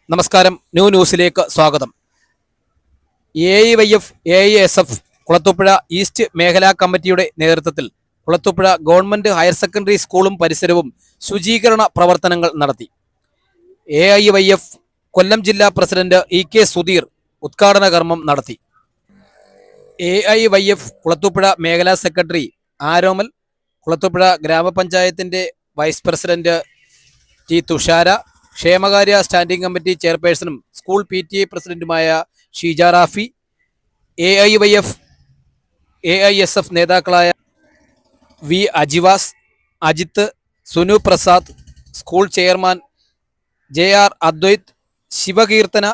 നമസ്കാരം. ന്യൂസിലേക്ക് സ്വാഗതം. AIYF AISF കുളത്തൂപ്പുഴ ഈസ്റ്റ് മേഖലാ കമ്മിറ്റിയുടെ നേതൃത്വത്തിൽ കുളത്തൂപ്പുഴ ഗവൺമെന്റ് ഹയർ സെക്കൻഡറി സ്കൂളും പരിസരവും ശുചീകരണ പ്രവർത്തനങ്ങൾ നടത്തി. AIYF കൊല്ലം ജില്ലാ പ്രസിഡന്റ് EK സുധീർ ഉദ്ഘാടന കർമ്മം നടത്തി. AIYF കുളത്തൂപ്പുഴ മേഖലാ സെക്രട്ടറി ആരോമൽ, കുളത്തൂപ്പുഴ ഗ്രാമപഞ്ചായത്തിന്റെ വൈസ് പ്രസിഡന്റ് T തുഷാര, ക്ഷേമകാര്യ സ്റ്റാൻഡിംഗ് കമ്മിറ്റി ചെയർപേഴ്സണും സ്കൂൾ PTA പ്രസിഡന്റുമായ ഷീജ റാഫി, AIYF AISF നേതാക്കളായ V Ajivas, Ajith, Sunu Prasad, school chairman JR Advaith, Sivakeerthana,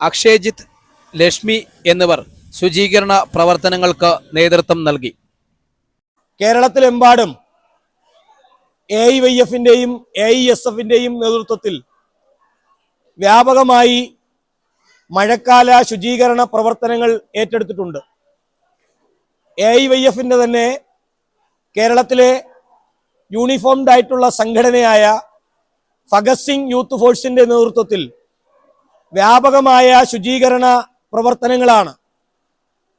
Akshayjith, Lakshmi എന്നിവർ ശുചീകരണ പ്രവർത്തനങ്ങൾക്ക് നേതൃത്വം നൽകി. കേരളത്തിലെമ്പാടും AIYFന്റെയും AISFന്റെയും നേതൃത്വത്തിൽ വ്യാപകമായി മഴക്കാല ശുചീകരണ പ്രവർത്തനങ്ങൾ ഏറ്റെടുത്തിട്ടുണ്ട്. AIYFന്റെ തന്നെ കേരളത്തിലെ യൂണിഫോംഡ് ആയിട്ടുള്ള സംഘടനയായ ഭഗത് സിംഗ് യൂത്ത് ഫോഴ്സിന്റെ നേതൃത്വത്തിൽ വ്യാപകമായ ശുചീകരണ പ്രവർത്തനങ്ങളാണ്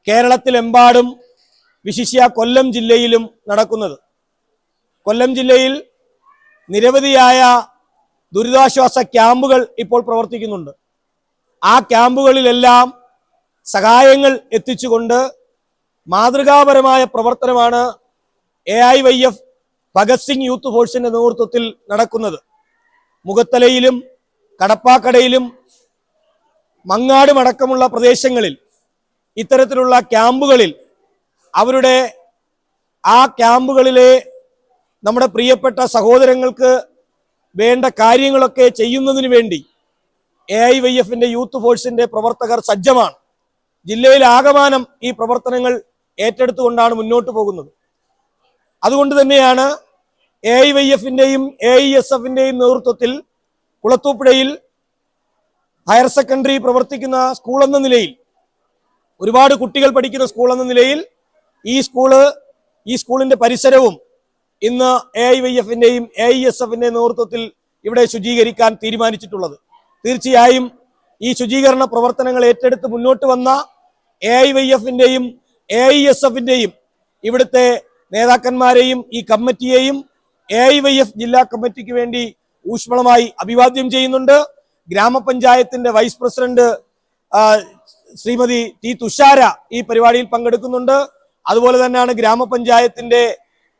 കേരളത്തിലെമ്പാടും വിശിഷ്യ കൊല്ലം ജില്ലയിലും നടക്കുന്നത്. കൊല്ലം ജില്ലയിൽ നിരവധിയായ ദുരിതാശ്വാസ ക്യാമ്പുകൾ ഇപ്പോൾ പ്രവർത്തിക്കുന്നുണ്ട്. ആ ക്യാമ്പുകളിലെല്ലാം സഹായങ്ങൾ എത്തിച്ചുകൊണ്ട് മാതൃകാപരമായ പ്രവർത്തനമാണ് AIYF ഭഗത് സിംഗ് യൂത്ത് ഫോഴ്സിന്റെ നേതൃത്വത്തിൽ നടക്കുന്നത്. മുഖത്തലയിലും കടപ്പാക്കടയിലും മങ്ങാടും അടക്കമുള്ള പ്രദേശങ്ങളിൽ ഇത്തരത്തിലുള്ള ക്യാമ്പുകളിൽ അവരുടെ ആ ക്യാമ്പുകളിലെ നമ്മുടെ പ്രിയപ്പെട്ട സഹോദരങ്ങൾക്ക് വേണ്ട കാര്യങ്ങളൊക്കെ ചെയ്യുന്നതിന് വേണ്ടി AIYFന്റെ യൂത്ത് ഫോഴ്സിന്റെ പ്രവർത്തകർ സജ്ജമാണ്. ജില്ലയിൽ ആകമാനം ഈ പ്രവർത്തനങ്ങൾ ഏറ്റെടുത്തുകൊണ്ടാണ് മുന്നോട്ട് പോകുന്നത്. അതുകൊണ്ട് തന്നെയാണ് AIYFന്റെയും AISFന്റെയും നേതൃത്വത്തിൽ കുളത്തൂപ്പുഴയിൽ ഹയർ സെക്കൻഡറി പ്രവർത്തിക്കുന്ന സ്കൂൾ എന്ന നിലയിൽ, ഒരുപാട് കുട്ടികൾ പഠിക്കുന്ന സ്കൂൾ എന്ന നിലയിൽ ഈ സ്കൂളിന്റെ പരിസരവും ഇന്ന് AIYFന്റെയും AISFന്റെയും നേതൃത്വത്തിൽ ഇവിടെ ശുചീകരിക്കാൻ തീരുമാനിച്ചിട്ടുള്ളത്. തീർച്ചയായും ഈ ശുചീകരണ പ്രവർത്തനങ്ങൾ ഏറ്റെടുത്ത് മുന്നോട്ട് വന്ന AIYFന്റെയും AISFന്റെയും ഇവിടുത്തെ നേതാക്കന്മാരെയും ഈ കമ്മിറ്റിയെയും AIYF ജില്ലാ കമ്മിറ്റിക്ക് വേണ്ടി ഊഷ്മളമായി അഭിവാദ്യം ചെയ്യുന്നുണ്ട്. ഗ്രാമപഞ്ചായത്തിന്റെ vice president Shrimati T Thushara ഈ പരിപാടിയിൽ പങ്കെടുക്കുന്നുണ്ട്. അതുപോലെ തന്നെയാണ് ഗ്രാമപഞ്ചായത്തിന്റെ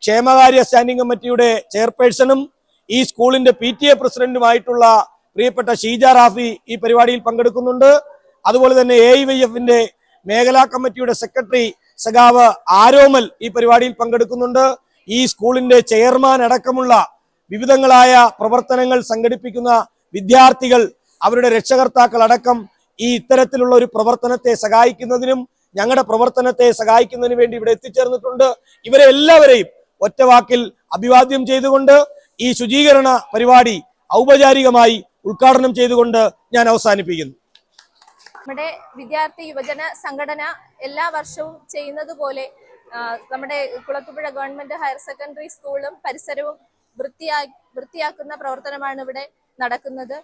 ക്ഷേമകാര്യ സ്റ്റാൻഡിംഗ് കമ്മിറ്റിയുടെ ചെയർപേഴ്സണും ഈ സ്കൂളിന്റെ PTA പ്രസിഡന്റുമായിട്ടുള്ള പ്രിയപ്പെട്ട ഷീജ റാഫി ഈ പരിപാടിയിൽ പങ്കെടുക്കുന്നുണ്ട്. അതുപോലെ തന്നെ AIYFന്റെ മേഖലാ കമ്മിറ്റിയുടെ സെക്രട്ടറി സഖാവ് ആരോമൽ ഈ പരിപാടിയിൽ പങ്കെടുക്കുന്നുണ്ട്. ഈ സ്കൂളിന്റെ ചെയർമാൻ അടക്കമുള്ള വിവിധങ്ങളായ പ്രവർത്തനങ്ങൾ സംഘടിപ്പിക്കുന്ന വിദ്യാർത്ഥികൾ, അവരുടെ രക്ഷകർത്താക്കൾ അടക്കം ഈ ഇത്തരത്തിലുള്ള ഒരു പ്രവർത്തനത്തെ സഹായിക്കുന്നതിനും ഞങ്ങളുടെ പ്രവർത്തനത്തെ സഹായിക്കുന്നതിന് വേണ്ടി ഇവിടെ എത്തിച്ചേർന്നിട്ടുണ്ട്. ഇവരെ എല്ലാവരെയും ഒറ്റവാക്കിൽ അഭിവാദ്യം ചെയ്തുകൊണ്ട് ഈ ശുചീകരണ പരിപാടി ഔപചാരികമായി ഉദ്ഘാടനം ചെയ്തുകൊണ്ട് ഞാൻ അവസാനിപ്പിക്കുന്നു. നമ്മുടെ വിദ്യാർത്ഥി യുവജന സംഘടന എല്ലാ വർഷവും ചെയ്യുന്നത് പോലെ നമ്മുടെ കുളത്തൂപ്പുഴ ഗവൺമെന്റ് ഹയർ സെക്കൻഡറി സ്കൂളും പരിസരവും വൃത്തിയാക്കുന്ന പ്രവർത്തനമാണ് ഇവിടെ നടക്കുന്നത്.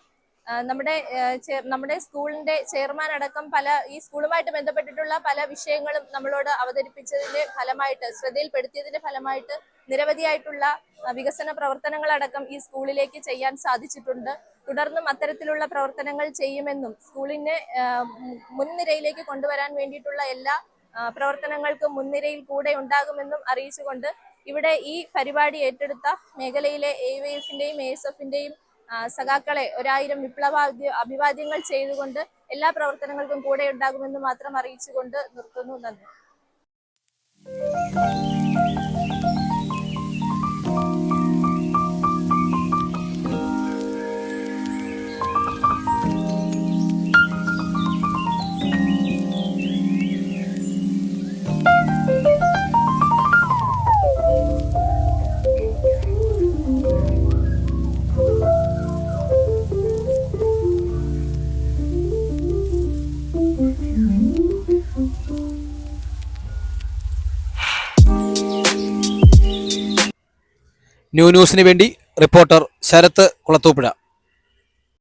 നമ്മുടെ സ്കൂളിന്റെ ചെയർമാൻ അടക്കം ഈ സ്കൂളുമായിട്ട് ബന്ധപ്പെട്ടിട്ടുള്ള പല വിഷയങ്ങളും നമ്മളോട് അവതരിപ്പിച്ചതിന്റെ ഫലമായിട്ട്, ശ്രദ്ധയിൽപ്പെടുത്തിയതിന്റെ ഫലമായിട്ട് നിരവധിയായിട്ടുള്ള വികസന പ്രവർത്തനങ്ങളടക്കം ഈ സ്കൂളിലേക്ക് ചെയ്യാൻ സാധിച്ചിട്ടുണ്ട്. തുടർന്നും അത്തരത്തിലുള്ള പ്രവർത്തനങ്ങൾ ചെയ്യുമെന്നും സ്കൂളിനെ മുൻനിരയിലേക്ക് കൊണ്ടുവരാൻ വേണ്ടിയിട്ടുള്ള എല്ലാ പ്രവർത്തനങ്ങൾക്കും മുൻനിരയിൽ കൂടെ ഉണ്ടാകുമെന്നും അറിയിച്ചുകൊണ്ട് ഇവിടെ ഈ പരിപാടി ഏറ്റെടുത്ത മേഖലയിലെ AIYFന്റെയും AISFന്റെയും സഖാക്കളെ 1000 വിപ്ലവ അഭിവാദ്യങ്ങൾ ചെയ്തുകൊണ്ട് എല്ലാ പ്രവർത്തനങ്ങൾക്കും കൂടെ ഉണ്ടാകുമെന്ന് മാത്രം അറിയിച്ചുകൊണ്ട് നിർത്തുന്നു. നന്ദി. ന്യൂസിന് വേണ്ടി റിപ്പോർട്ടർ ശരത്ത്, കുളത്തൂപ്പുഴ.